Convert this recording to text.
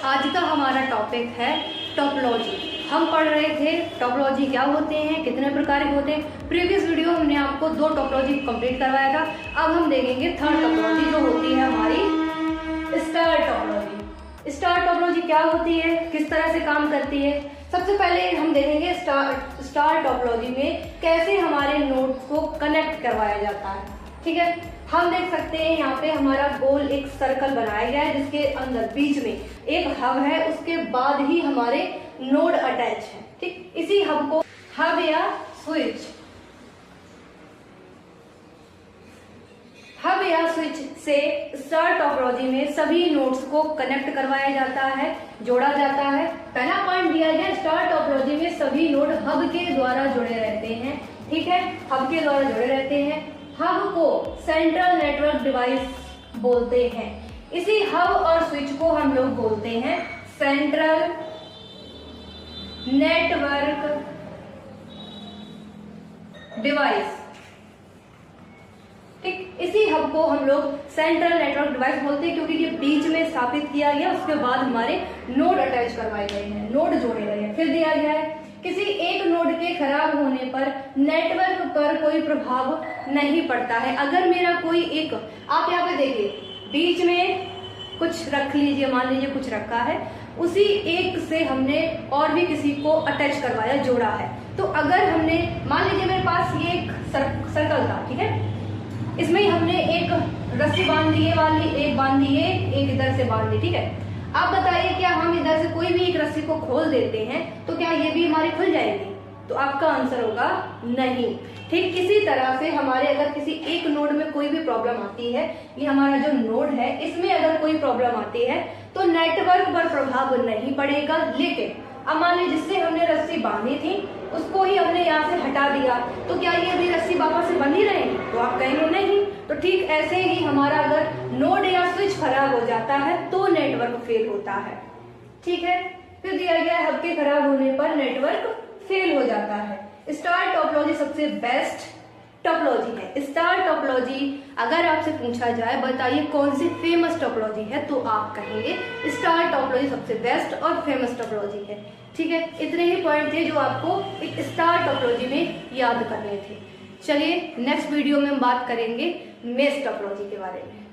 आज का हमारा टॉपिक है टोपोलॉजी। हम पढ़ रहे थे टोपोलॉजी क्या होते हैं, कितने प्रकार के होते हैं। प्रीवियस वीडियो हमने आपको 2 टोपोलॉजी कंप्लीट करवाया था। अब हम देखेंगे थर्ड टोपोलॉजी जो होती है हमारी स्टार टोपोलॉजी। स्टार टोपोलॉजी क्या होती है, किस तरह से काम करती है। सबसे पहले हम देखेंगे स्टार टोपोलॉजी में कैसे हमारे नोड्स को कनेक्ट करवाया जाता है। ठीक है, हम देख सकते हैं यहाँ पे हमारा गोल एक सर्कल बनाया गया है जिसके अंदर बीच में एक हब है, उसके बाद ही हमारे नोड अटैच है। ठीक, इसी हब को हब या स्विच से स्टार टोपोलॉजी में सभी नोड्स को कनेक्ट करवाया जाता है, जोड़ा जाता है। पहला पॉइंट दिया गया स्टार टोपोलॉजी में सभी नोड हब के द्वारा जुड़े रहते हैं। ठीक है, हब के द्वारा जुड़े रहते हैं। हब को सेंट्रल नेटवर्क डिवाइस बोलते हैं। इसी हब और स्विच को हम लोग बोलते हैं सेंट्रल नेटवर्क डिवाइस। ठीक, इसी हब को हम लोग सेंट्रल नेटवर्क डिवाइस बोलते हैं क्योंकि ये बीच में स्थापित किया गया, उसके बाद हमारे नोड अटैच करवाए गए हैं, नोड जोड़े गए हैं। फिर दिया गया है किसी एक नोड के खराब होने पर नेटवर्क पर कोई प्रभाव नहीं पड़ता है। अगर मेरा कोई एक, आप यहाँ पे देखिए बीच में कुछ रख लीजिए, मान लीजिए कुछ रखा है, उसी एक से हमने और भी किसी को अटैच करवाया, जोड़ा है। तो अगर हमने मान लीजिए मेरे पास ये एक सर्कल था, ठीक है, इसमें हमने एक रस्सी बांध दी, ये वाली एक बांध दी, एक इधर से बांध दी। ठीक है, आप बताइए क्या हम इधर से कोई भी एक रस्सी को खोल देते हैं तो क्या ये भी हमारी खुल जाएगी? तो आपका आंसर होगा नहीं। ठीक, किसी तरह से हमारे अगर किसी एक नोड में कोई भी प्रॉब्लम आती है, ये हमारा जो नोड है इसमें अगर कोई प्रॉब्लम आती है तो नेटवर्क पर प्रभाव नहीं पड़ेगा। लेकिन अब मान लीजिए जिससे हमने रस्सी बांधी थी उसको ही हमने यहाँ से हटा दिया तो क्या ये भी रस्सी वापस से बंधी रहेगी? तो आप कहेंगे नहीं। तो ठीक ऐसे ही हमारा अगर नोड या स्विच खराब हो जाता है तो नेटवर्क फेल होता है। ठीक है, फिर दिया गया हब के खराब होने पर नेटवर्क फेल हो जाता है। स्टार टोपोलॉजी सबसे बेस्ट टोपोलॉजी है। स्टार टोपोलॉजी अगर आपसे पूछा जाए बताइए कौन सी फेमस टोपोलॉजी है, तो आप कहेंगे स्टार टोपोलॉजी सबसे बेस्ट और फेमस टोपोलॉजी है। ठीक है, इतने ही पॉइंट थे जो आपको एक स्टार टोपोलॉजी में याद करने थे। चलिए नेक्स्ट वीडियो में हम बात करेंगे मेश टोपोलॉजी के बारे में।